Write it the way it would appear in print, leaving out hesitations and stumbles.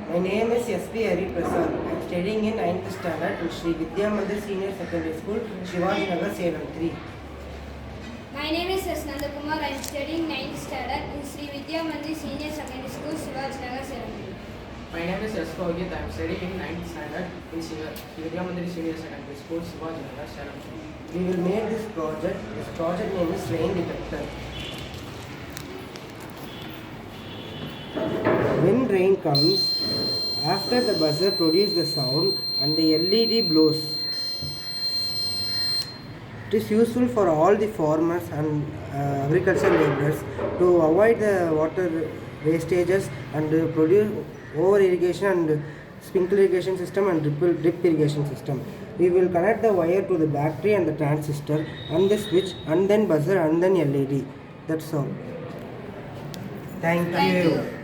My name is S.P. Hari Prasad. I am studying in 9th standard in Sri Vidya Mandir Senior Secondary School, Shivaji Nagar, Salem 3. My name is S. Nandakumar. I am studying 9th standard in Sri Vidya Mandir Senior Secondary School, Shivaji Nagar, Salem. My name is S. Kogit. I am studying in 9th standard in Vidya Mandiri Senior Secondary School, Shivaji Nagar, Salem. We will make this project. This project name is rain detector. When rain comes, after the buzzer produces the sound and the LED blows. It is useful for all the farmers and agricultural laborers to avoid the water wastages and produce over irrigation and sprinkler irrigation system and drip irrigation system. We will connect the wire to the battery and the transistor and the switch and then buzzer and then LED. That's all. Thank Thank you. you.